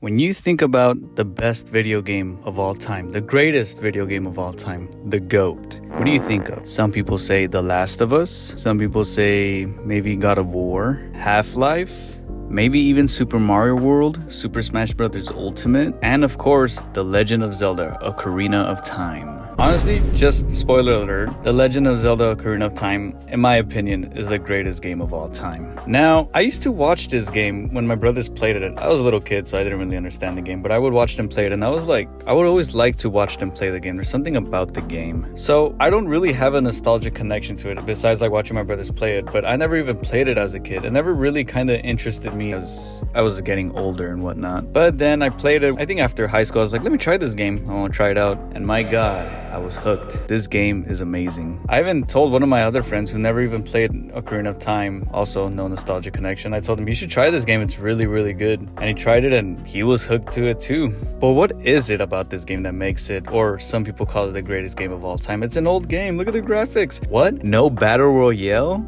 When you think about the best video game of all time, the greatest video game of all time, the GOAT, what do you think of? Some people say The Last of Us. Some people say maybe God of War, Half-Life, maybe even Super Mario World, Super Smash Bros. Ultimate, and of course, The Legend of Zelda Ocarina of Time. Honestly, just spoiler alert, The Legend of Zelda Ocarina of Time, in my opinion, is the greatest game of all time. Now, I used to watch this game when my brothers played it. I was a little kid, so I didn't really understand the game, but I would watch them play it, and I would always like to watch them play the game. There's something about the game. So, I don't really have a nostalgic connection to it, besides like watching my brothers play it, but I never even played it as a kid. It never really kind of interested me as I was getting older and whatnot. But then I played it, I think after high school, I was like, let me try this game. I want to try it out. And my God, I was hooked. This game is amazing. I even told one of my other friends who never even played Ocarina of Time, also no nostalgia connection, I told him, you should try this game. It's really, really good. And he tried it and he was hooked to it too. But what is it about this game that makes it, or some people call it the greatest game of all time? It's an old game. Look at the graphics. What? No battle royale?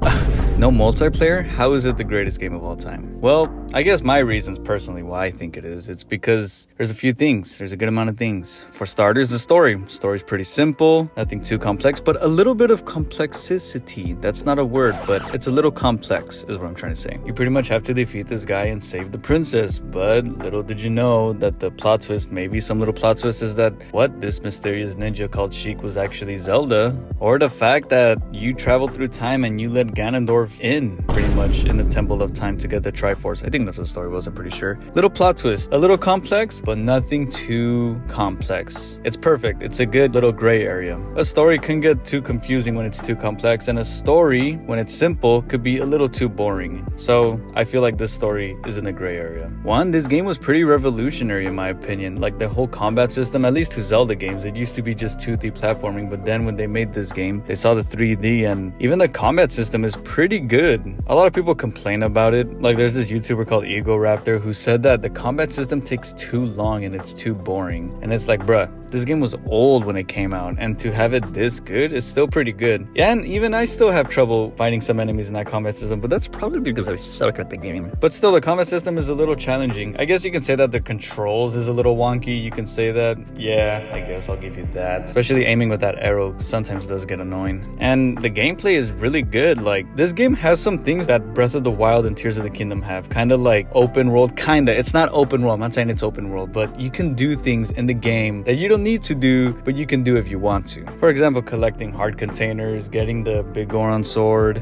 No multiplayer? How is it the greatest game of all time? Well, I guess my reasons personally why I think it is, it's because there's a few things. There's a good amount of things. For starters, the story. The story's pretty simple, nothing too complex, but a little bit of complexity. That's not a word, but it's a little complex is what I'm trying to say. You pretty much have to defeat this guy and save the princess, but little did you know that the plot twist, maybe some little plot twist, is that what this mysterious ninja called Sheik was actually Zelda, or the fact that you traveled through time and you let Ganondorf in pretty much in the Temple of Time to get the Triforce. I think that's what the story was, I'm pretty sure. Little plot twist, a little complex, but nothing too complex. It's perfect. It's a good little gray area. A story can get too confusing when it's too complex, and a story, when it's simple, could be a little too boring. So I feel like this story is in the gray area. One, this game was pretty revolutionary in my opinion. Like the whole combat system, at least to Zelda games, it used to be just 2D platforming, but then when they made this game, they saw the 3D, and even the combat system is pretty good. A lot of people complain about it. Like there's this YouTuber called Ego Raptor who said that the combat system takes too long and it's too boring. And it's like, bruh, this game was old when it came out, and to have it this good is still pretty good. Yeah, and even I still have trouble fighting some enemies in that combat system, but that's probably because I suck at the game. But still, the combat system is a little challenging. I guess you can say that the controls is a little wonky. You can say that, yeah, I guess I'll give you that. Especially aiming with that arrow sometimes does get annoying. And the gameplay is really good. Like, this game has some things that Breath of the Wild and Tears of the Kingdom have. Kind of like open world, kinda. It's not open world. I'm not saying it's open world, but you can do things in the game that you don't need to do, but you can do if you want to. For example, collecting heart containers, getting the big Goron sword,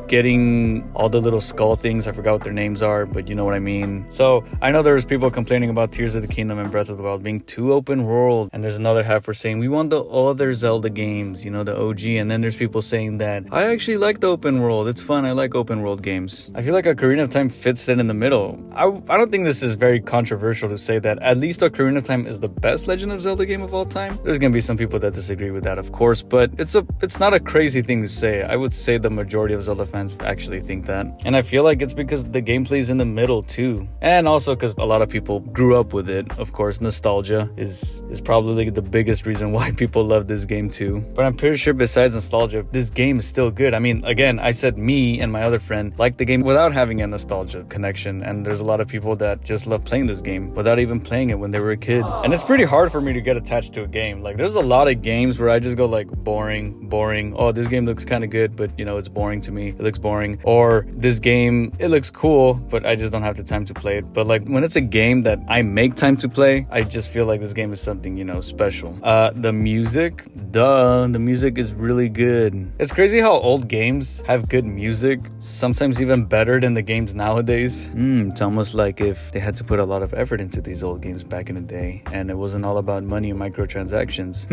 getting all the little skull things. I forgot what their names are, but you know what I mean. So I know there's people complaining about Tears of the Kingdom and Breath of the Wild being too open world, and there's another half for saying we want the other Zelda games, you know, the OG. And then there's people saying that I actually like the open world. It's fun. I like open world games. I feel like Ocarina of Time fits it in the middle. I don't think this is very controversial to say that at least Ocarina of Time is the best Legend of Zelda game of all time. There's gonna be some people that disagree with that, of course, but it's not a crazy thing to say. I would say the majority of Zelda fans actually think that, and I feel like it's because the gameplay is in the middle too, and also because a lot of people grew up with it. Of course, nostalgia is probably the biggest reason why people love this game too. But I'm pretty sure besides nostalgia, this game is still good. I mean, again, I said me and my other friend like the game without having a nostalgia connection, and there's a lot of people that just love playing this game without even playing it when they were a kid. And it's pretty hard for me to get attached to a game. Like there's a lot of games where I just go like boring. Oh, this game looks kind of good, but you know, it's boring to me. It looks boring. Or this game, it looks cool, but I just don't have the time to play it. But like when it's a game that I make time to play, I just feel like this game is something, you know, special. The music is really good. It's crazy how old games have good music, sometimes even better than the games nowadays. It's almost like if they had to put a lot of effort into these old games back in the day, and it wasn't all about money and microtransactions.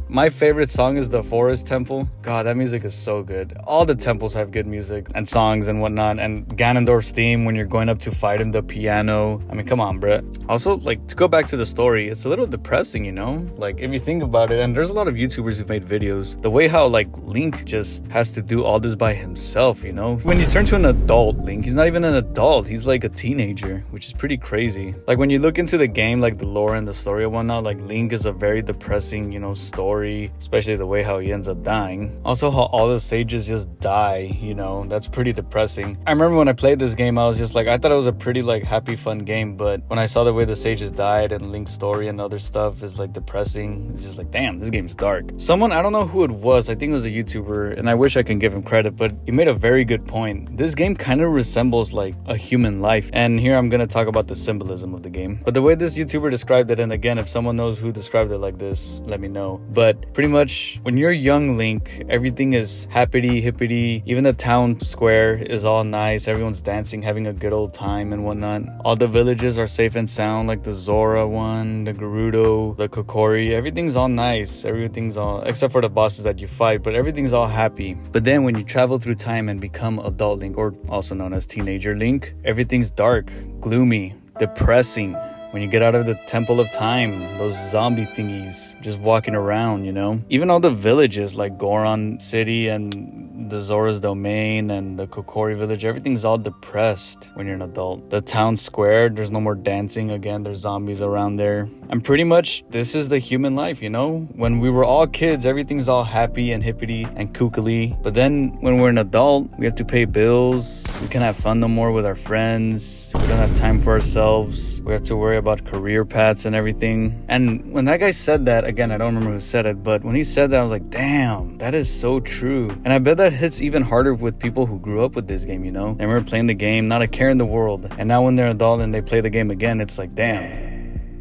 My favorite song is the Forest Temple. God, that music is so good. All the temples have good music and songs and whatnot. And Ganondorf's theme when you're going up to fight him, the piano. I mean, come on, bruh. Also, like, to go back to the story, it's a little depressing, you know? Like, if you think about it, and there's a lot of YouTubers who've made videos, the way how, like, Link just has to do all this by himself, you know? When you turn to an adult Link, he's not even an adult. He's like a teenager, which is pretty crazy. Like, when you look into the game, like, the lore and the story and whatnot, like, Link is a very depressing, you know, story. story, especially the way how he ends up dying. Also how all the sages just die, you know, that's pretty depressing. I remember when I played this game, I was just like, I thought it was a pretty like happy fun game, but when I saw the way the sages died and Link's story and other stuff is like depressing, it's just like, damn, this game's dark. Someone, I don't know who it was, I think it was a YouTuber, and I wish I can give him credit, but he made a very good point. This game kind of resembles like a human life, and here I'm gonna talk about the symbolism of the game. But the way this YouTuber described it, and again, if someone knows who described it like this, let me know. But pretty much when you're young Link, everything is happity hippity. Even the town square is all nice, everyone's dancing, having a good old time and whatnot. All the villages are safe and sound, like the Zora one, the Gerudo, the Kokori. Everything's all nice, everything's all, except for the bosses that you fight, but everything's all happy. But then when you travel through time and become adult Link, or also known as teenager Link, everything's dark, gloomy, depressing. When you get out of the Temple of Time, those zombie thingies just walking around, you know? Even all the villages like Goron City and the Zora's Domain and the Kokori village, everything's all depressed when you're an adult. The town square, there's no more dancing again, there's zombies around there. And pretty much this is the human life, you know? When we were all kids, everything's all happy and hippity and kookily. But then when we're an adult, we have to pay bills, we can't have fun no more with our friends, we don't have time for ourselves, we have to worry about career paths and everything. And when that guy said that, again, I don't remember who said it, but when he said that, I was like, damn, that is so true. And I bet that hits even harder with people who grew up with this game, you know? They remember playing the game, not a care in the world. And now when they're adult and they play the game again, it's like, damn.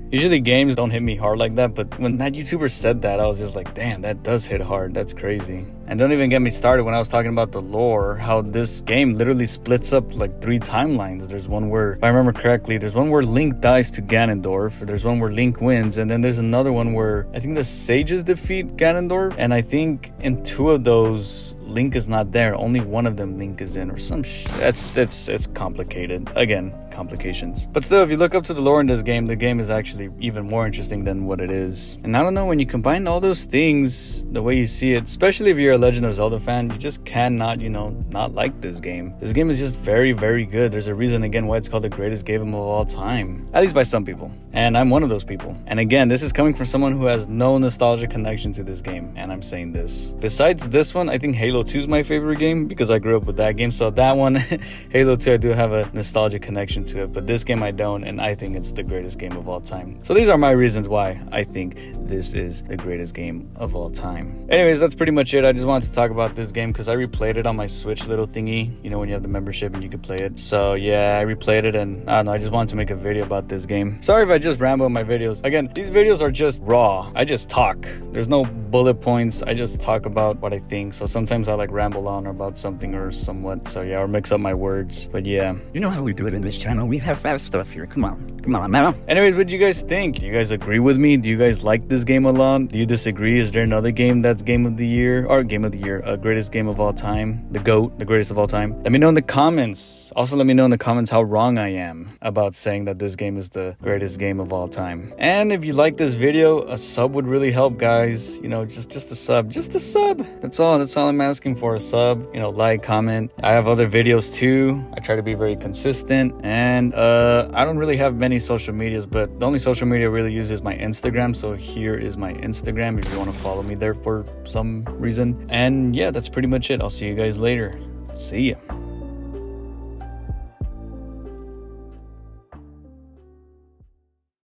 Usually games don't hit me hard like that, but when that YouTuber said that, I was just like, damn, that does hit hard. That's crazy. And don't even get me started when I was talking about the lore, how this game literally splits up like 3 timelines. There's one where, if I remember correctly, there's one where Link dies to Ganondorf, there's one where Link wins, and then there's another one where I think the sages defeat Ganondorf, and I think in 2 of those, Link is not there. Only one of them Link is in, or some it's complicated. Again, complications. But still, if you look up to the lore in this game, the game is actually even more interesting than what it is. And I don't know, when you combine all those things, the way you see it, especially if you're a Legend of Zelda fan, you just cannot, you know, not like this game. This game is just very, very good. There's a reason, again, why it's called the greatest game of all time. At least by some people. And I'm one of those people. And again, this is coming from someone who has no nostalgic connection to this game. And I'm saying this. Besides this one, I think Halo 2 is my favorite game because I grew up with that game. So that one, Halo 2, I do have a nostalgic connection to it. But this game I don't, and I think it's the greatest game of all time. So these are my reasons why I think this is the greatest game of all time. Anyways, that's pretty much it. I just wanted to talk about this game because I replayed it on my Switch little thingy, you know, when you have the membership and you can play it. So yeah, I replayed it, and I don't know, I just wanted to make a video about this game. Sorry if I just ramble in my videos. Again, these videos are just raw. I just talk. There's no bullet points. I just talk about what I think. So sometimes I like ramble on about something or somewhat. So yeah, or mix up my words. But yeah, you know how we do it in this channel. We have fast stuff here. Come on now. Anyways, what do you guys think? Do you guys agree with me? Do you guys like this game a lot? Do you disagree? Is there another game that's game of the year, or game of the year, greatest game of all time, the GOAT, the greatest of all time? Let me know in the comments. Also, let me know in the comments how wrong I am about saying that this game is the greatest game of all time. And if you like this video, a sub would really help, guys. You know, just a sub, That's all I'm asking for, a sub. You know, like, comment. I have other videos too. I try to be very consistent, and I don't really have many social medias, but the only social media I really use is my Instagram. So here is my Instagram if you want to follow me there for some reason. And yeah, that's pretty much it. I'll see you guys later. See ya.